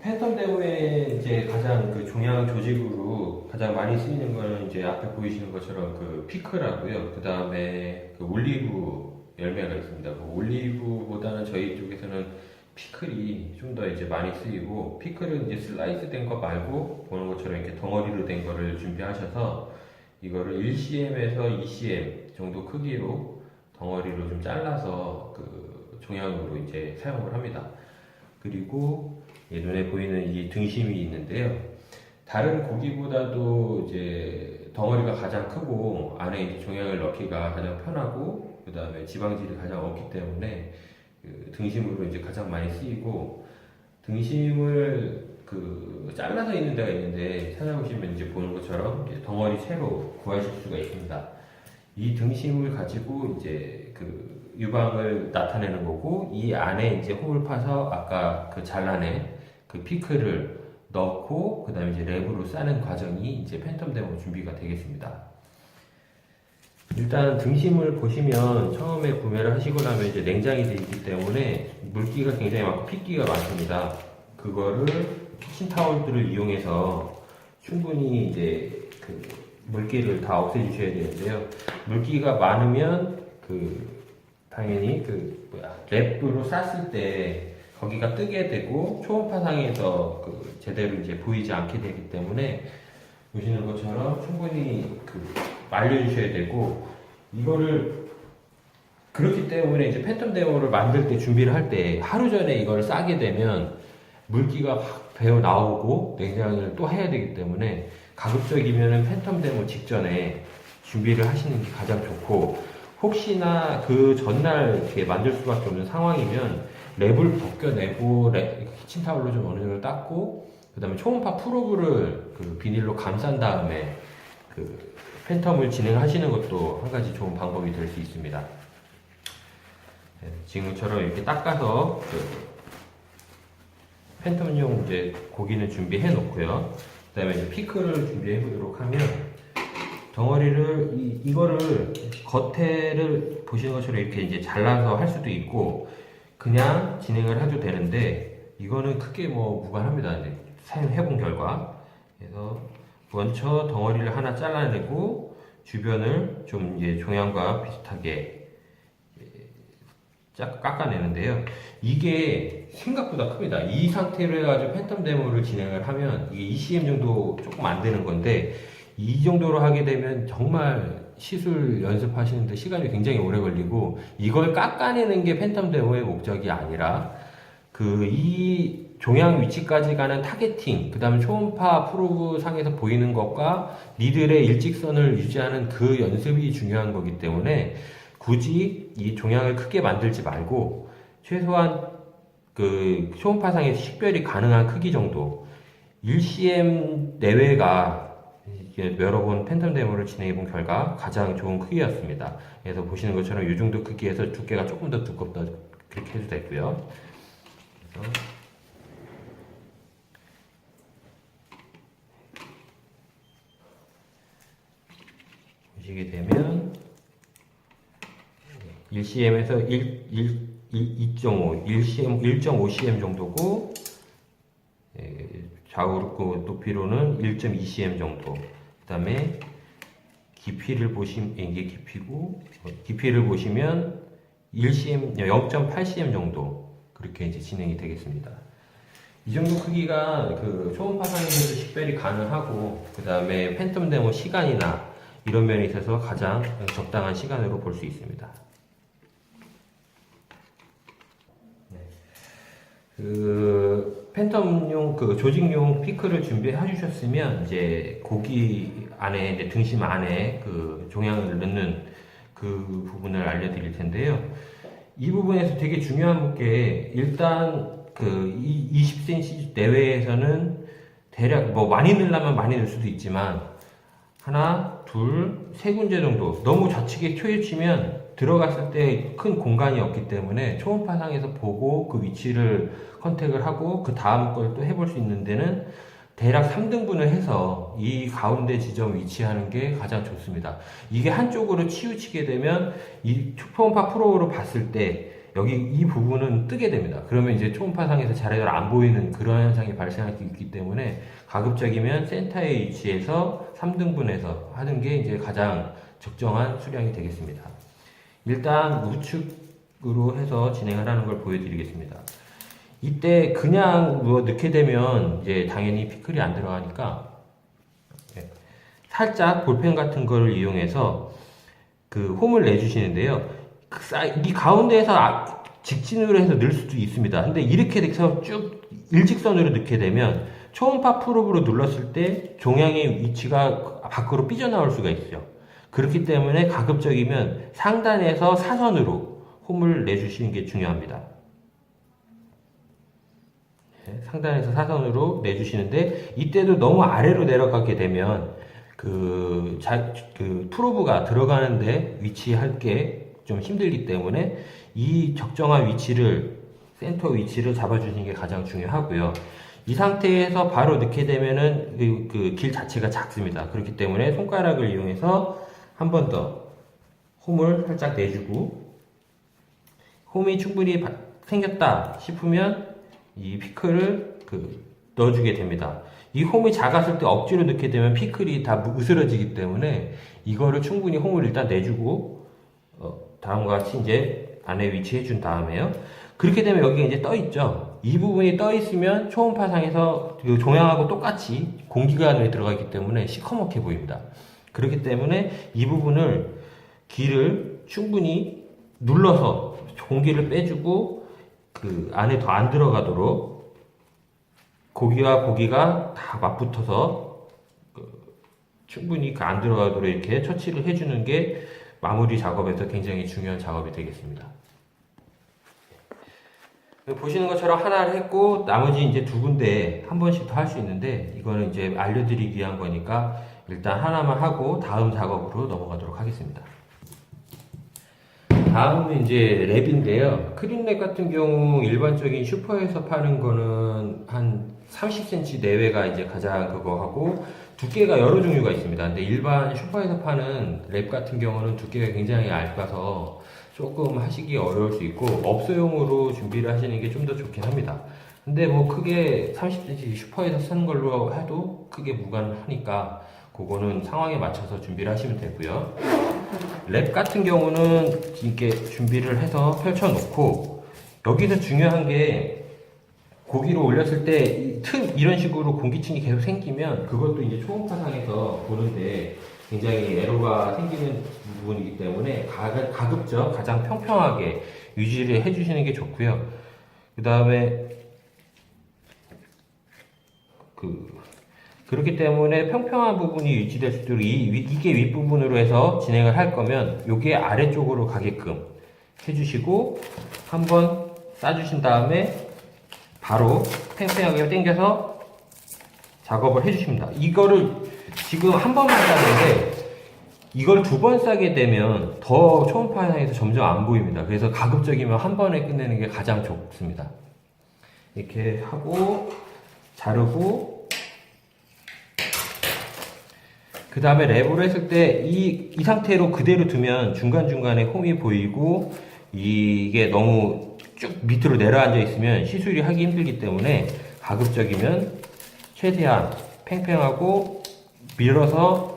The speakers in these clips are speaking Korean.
팬텀 데모에 이제 가장 그 종양 조직으로 가장 많이 쓰이는 거는 이제 앞에 보이시는 것처럼 그 피크라고요. 그 다음에 그 올리브 열매가 있습니다. 그 올리브보다는 저희 쪽에서는 피클이 좀 더 이제 많이 쓰이고, 피클은 이제 슬라이스 된 거 말고 보는 것처럼 이렇게 덩어리로 된 거를 준비하셔서 이거를 1cm에서 2cm 정도 크기로 덩어리로 좀 잘라서 그 종양으로 이제 사용을 합니다. 그리고 눈에 보이는 이 등심이 있는데요. 다른 고기보다도 이제 덩어리가 가장 크고 안에 이제 종양을 넣기가 가장 편하고, 그 다음에 지방질이 가장 없기 때문에 그 등심으로 이제 가장 많이 쓰이고, 등심을 그 잘라서 있는 데가 있는데 찾아보시면 이제 보는 것처럼 이제 덩어리 채로 구하실 수가 있습니다. 이 등심을 가지고 이제 그 유방을 나타내는 거고, 이 안에 이제 홈을 파서 아까 그 잘라낸 그 피클을 넣고, 그 다음에 이제 랩으로 싸는 과정이 이제 팬텀 데모 준비가 되겠습니다. 일단 등심을 보시면 처음에 구매를 하시고 나면 이제 냉장이 되어 있기 때문에 물기가 굉장히 많고 핏기가 많습니다. 그거를 키친타올들을 이용해서 충분히 이제 그 물기를 다 없애주셔야 되는데요. 물기가 많으면 당연히 랩으로 쌌을 때 거기가 뜨게 되고 초음파상에서 제대로 이제 보이지 않게 되기 때문에 보시는 것처럼 충분히 말려주셔야 되고, 이거를 그렇기 때문에 이제 팬텀 데모를 만들 때 준비를 할 때 하루 전에 이걸 싸게 되면 물기가 확 배어 나오고 냉장을 또 해야 되기 때문에 가급적이면은 팬텀 데모 직전에 준비를 하시는 게 가장 좋고, 혹시나 그 전날 이렇게 만들 수밖에 없는 상황이면 랩을 벗겨내고 키친타올로 좀 어느 정도 닦고, 그 다음에 초음파 프로브를 비닐로 감싼 다음에 팬텀을 진행하시는 것도 한 가지 좋은 방법이 될 수 있습니다. 네, 지금처럼 이렇게 닦아서 팬텀용 이제 고기는 준비해 놓고요. 그 다음에 이제 피클을 준비해 보도록 하면, 덩어리를 이거를 겉에를 보시는 것처럼 이렇게 이제 잘라서 할 수도 있고 그냥 진행을 해도 되는데, 이거는 크게 뭐 무관합니다. 이제 사용해본 결과. 그래서 먼저 덩어리를 하나 잘라내고 주변을 좀 이제 종양과 비슷하게 깎아내는데요. 이게 생각보다 큽니다. 이 상태로 해가지고 팬텀 데모를 진행을 하면 이게 2cm 정도 조금 안 되는 건데, 이 정도로 하게 되면 정말 시술 연습하시는데 시간이 굉장히 오래 걸리고, 이걸 깎아내는 게 팬텀 데모의 목적이 아니라 이 종양 위치까지 가는 타겟팅, 그 다음에 초음파 프로브 상에서 보이는 것과 니들의 일직선을 유지하는 그 연습이 중요한 거기 때문에 굳이 이 종양을 크게 만들지 말고 최소한 초음파상에서 식별이 가능한 크기 정도, 1cm 내외가 여러 번 팬텀 데모를 진행해 본 결과 가장 좋은 크기였습니다. 그래서 보시는 것처럼 이 정도 크기에서 두께가 조금 더 두껍다 그렇게 해도 되고요. 그래서 보시게 되면 1cm에서 2.5, 1.5cm 정도고, 좌우 높이로는 1.2cm 정도. 그 다음에 깊이를 보시면, 이게 깊이고, 깊이를 보시면 1cm, 0.8cm 정도. 그렇게 이제 진행이 되겠습니다. 이 정도 크기가 초음파상에서도 식별이 가능하고, 그 다음에 팬텀 데모 시간이나 이런 면에 있어서 가장 적당한 시간으로 볼 수 있습니다. 팬텀용 조직용 피클을 준비해 주셨으면 이제 고기 안에 이제 등심 안에 종양을 넣는 그 부분을 알려드릴 텐데요. 이 부분에서 되게 중요한 게, 일단 20cm 내외에서는 대략 뭐 많이 넣으려면 많이 넣을 수도 있지만 하나, 둘, 세 군데 정도, 너무 좌측에 치우치면 들어갔을 때 큰 공간이 없기 때문에 초음파상에서 보고 그 위치를 컨택을 하고 그 다음 걸 또 해볼 수 있는 데는 대략 3등분을 해서 이 가운데 지점 위치하는 게 가장 좋습니다. 이게 한쪽으로 치우치게 되면 이 초음파 프로로 봤을 때 여기 이 부분은 뜨게 됩니다. 그러면 이제 초음파상에서 자료가 안 보이는 그런 현상이 발생할 수 있기 때문에 가급적이면 센터에 위치해서 3등분해서 하는 게 이제 가장 적정한 수량이 되겠습니다. 일단 우측으로 해서 진행을 하는 걸 보여드리겠습니다. 이때 그냥 뭐 넣게 되면 이제 당연히 피클이 안 들어가니까 살짝 볼펜 같은 걸 이용해서 그 홈을 내주시는데요. 이 가운데에서 직진으로 해서 넣을 수도 있습니다. 근데 이렇게 돼서 쭉 일직선으로 넣게 되면 초음파 프로브로 눌렀을 때 종양의 위치가 밖으로 삐져나올 수가 있어요. 그렇기 때문에 가급적이면 상단에서 사선으로 홈을 내주시는 게 중요합니다. 상단에서 사선으로 내주시는데 이때도 너무 아래로 내려가게 되면 그 프로브가 들어가는데 위치할 게 좀 힘들기 때문에 이 적정한 위치를 센터 위치를 잡아주시는 게 가장 중요하고요. 이 상태에서 바로 넣게 되면은 그 길 자체가 작습니다. 그렇기 때문에 손가락을 이용해서 한 번 더 홈을 살짝 내주고 홈이 충분히 생겼다 싶으면 이 피클을 넣어주게 됩니다. 이 홈이 작았을 때 억지로 넣게 되면 피클이 다 으스러지기 때문에 이거를 충분히 홈을 일단 내주고 다음과 같이 이제 안에 위치해 준 다음에요. 그렇게 되면 여기가 이제 떠 있죠. 이 부분이 떠 있으면 초음파상에서 그 종양하고 똑같이 공기가 안에 들어가 있기 때문에 시커멓게 보입니다. 그렇기 때문에 이 부분을 길을 충분히 눌러서 공기를 빼주고 그 안에 더 안 들어가도록 고기와 고기가 다 맞붙어서 충분히 안 들어가도록 이렇게 처치를 해주는 게 마무리 작업에서 굉장히 중요한 작업이 되겠습니다. 보시는 것처럼 하나를 했고 나머지 이제 두 군데 한 번씩 더 할 수 있는데 이거는 이제 알려드리기 위한 거니까 일단 하나만 하고 다음 작업으로 넘어가도록 하겠습니다. 다음은 이제 랩인데요. 크린랩 같은 경우 일반적인 슈퍼에서 파는 거는 한 30cm 내외가 이제 가장 그거 하고 두께가 여러 종류가 있습니다. 근데 일반 슈퍼에서 파는 랩 같은 경우는 두께가 굉장히 얇아서 조금 하시기 어려울 수 있고 업소용으로 준비를 하시는 게 좀 더 좋긴 합니다. 근데 뭐 크게 30cm 슈퍼에서 쓰는 걸로 해도 크게 무관하니까 그거는 상황에 맞춰서 준비를 하시면 되고요. 랩 같은 경우는 이렇게 준비를 해서 펼쳐 놓고 여기서 중요한 게 고기를 올렸을 때 이런 식으로 공기층이 계속 생기면 그것도 이제 초음파상에서 보는데 굉장히 에러가 생기는 부분이기 때문에 가급적 가장 평평하게 유지를 해주시는 게 좋고요. 그 다음에 그렇기 때문에 평평한 부분이 유지될 수 있도록 이게 윗부분으로 해서 진행을 할 거면 요게 아래쪽으로 가게끔 해주시고 한번 싸주신 다음에 바로 팽팽하게 당겨서 작업을 해주십니다. 이거를 지금 한 번만 쌌는데 이걸 두 번 싸게 되면 더 초음파상에서 점점 안 보입니다. 그래서 가급적이면 한 번에 끝내는 게 가장 좋습니다. 이렇게 하고 자르고 그 다음에 랩으로 했을 때 이 상태로 그대로 두면 중간중간에 홈이 보이고 이게 너무 쭉 밑으로 내려앉아 있으면 시술이 하기 힘들기 때문에 가급적이면 최대한 팽팽하고 밀어서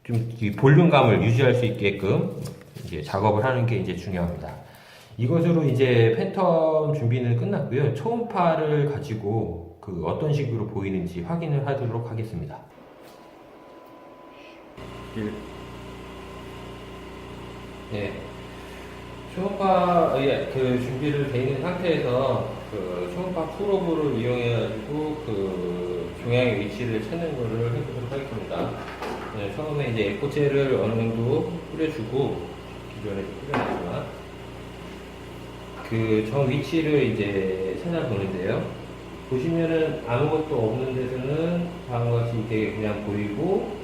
좀 볼륨감을 유지할 수 있게끔 이제 작업을 하는 게 이제 중요합니다. 이것으로 이제 팬텀 준비는 끝났고요. 초음파를 가지고 어떤 식으로 보이는지 확인을 하도록 하겠습니다. 네. 초음파 준비를 되어 있는 상태에서 초음파 프로브를 이용해가지고 종양의 위치를 찾는 거를 해보도록 하겠습니다. 네, 처음에 이제 에코젤을 어느 정도 뿌려주고 기존에 뿌려놨지만 정 위치를 이제 찾아보는데요. 보시면은 아무것도 없는 데서는 다음과 같이 이게 그냥 보이고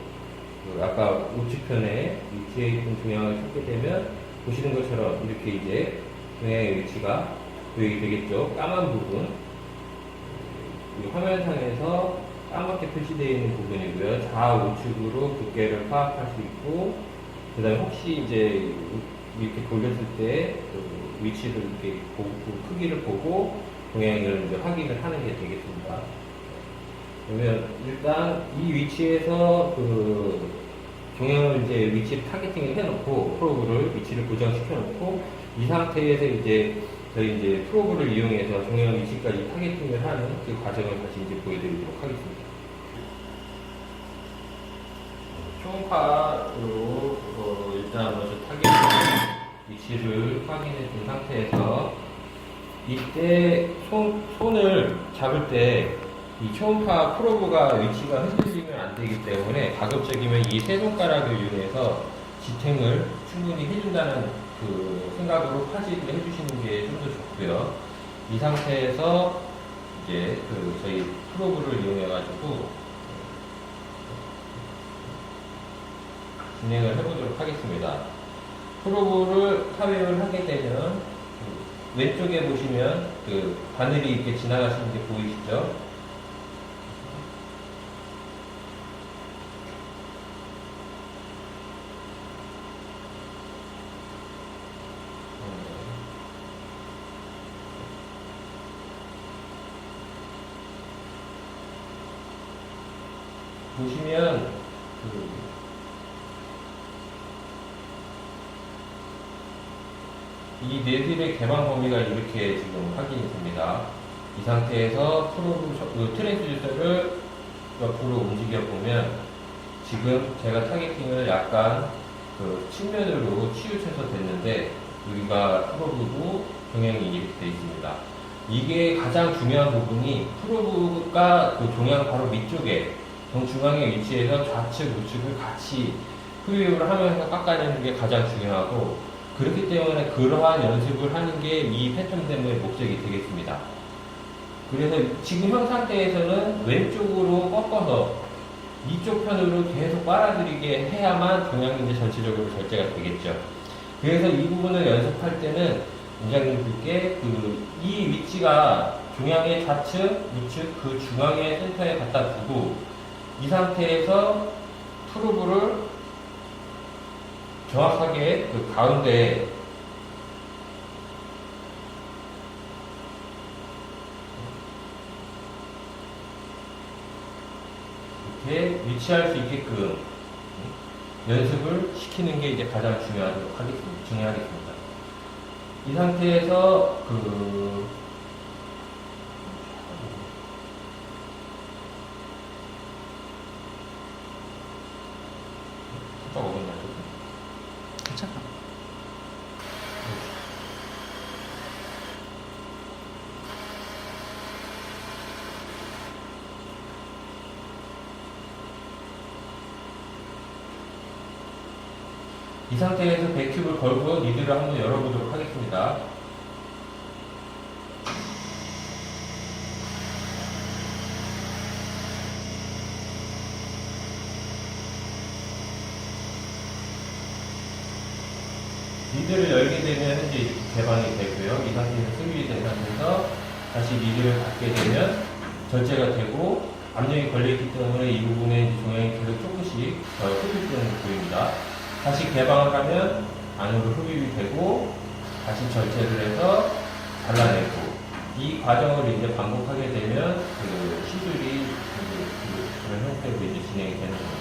아까 우측편에 위치에 있던 종양을 찾게 되면 보시는 것처럼 이렇게 이제 종양의 위치가 보이게 되겠죠. 까만 부분 이 화면상에서 까맣게 표시되어 있는 부분이고요. 좌우측으로 두께를 파악할 수 있고 그 다음에 혹시 이제 이렇게 돌렸을 때 그 위치를 이렇게 보고 그 크기를 보고 동향을 이제 확인을 하는 게 되겠습니다. 그러면 일단 이 위치에서 그 종양을 이제 위치 타겟팅을 해놓고 프로브를 위치를 고정시켜 놓고 이 상태에서 이제 저희 이제 프로브를 이용해서 종양 위치까지 타겟팅을 하는 그 과정을 다시 이제 보여드리도록 하겠습니다. 초음파로 일단 먼저 타겟팅 위치를 확인해 준 상태에서 이때 손을 잡을 때 이 초음파 프로브가 위치가 흔들리면 안 되기 때문에 가급적이면 이 세 손가락을 이용해서 지탱을 충분히 해준다는 그 생각으로 파지를 해주시는 게 좀 더 좋고요. 이 상태에서 이제 그 저희 프로브를 이용해가지고 진행을 해보도록 하겠습니다. 프로브를 삽입을 하게 되면 왼쪽에 보시면 그 바늘이 이렇게 지나가시는 게 보이시죠? 보시면 이 네들의 개방 범위가 이렇게 지금 확인이 됩니다. 이 상태에서 프로브 트랜스듀서를 옆으로 움직여 보면 지금 제가 타겟팅을 약간 그 측면으로 치우쳐서 됐는데 여기가 프로브고 종양이 이렇게 되어 있습니다. 이게 가장 중요한 부분이 프로브가 그 종양 바로 밑쪽에 정중앙에 위치해서 좌측 우측을 같이 흡입을 하면서 깎아내는 게 가장 중요하고 그렇기 때문에 그러한 연습을 하는 게 이 팬텀 데모의 목적이 되겠습니다. 그래서 지금 현 상태에서는 왼쪽으로 꺾어서 이쪽 편으로 계속 빨아들이게 해야만 종양이 이제 전체적으로 절제가 되겠죠. 그래서 이 부분을 연습할 때는 원장님들께 이 위치가 종양의 좌측, 우측 그 중앙의 센터에 갖다 두고 이 상태에서 프로브를 정확하게 그 가운데에 이렇게 위치할 수 있게끔 연습을 시키는 게 이제 가장 중요하겠습니다. 이 상태에서 살짝 어긋나죠? 괜찮아. 이 상태에서 백큐브를 걸고 니드를 한번 열어보도록 하겠습니다. 니드를 열게 되면 현재 이렇게 개방이 되고요. 이 상태에서 수립이 된 상태에서 다시 니드를 닫게 되면 절제가 되고 압력이 걸려있기 때문에 이 부분에 종양이 계속 조금씩 흡입되는 게 보입니다. 다시 개방을 하면 안으로 흡입이 되고 다시 절제를 해서 잘라내고 이 과정을 이제 반복하게 되면 그 시술이 그런 형태로 이제 진행이 되는 겁니다.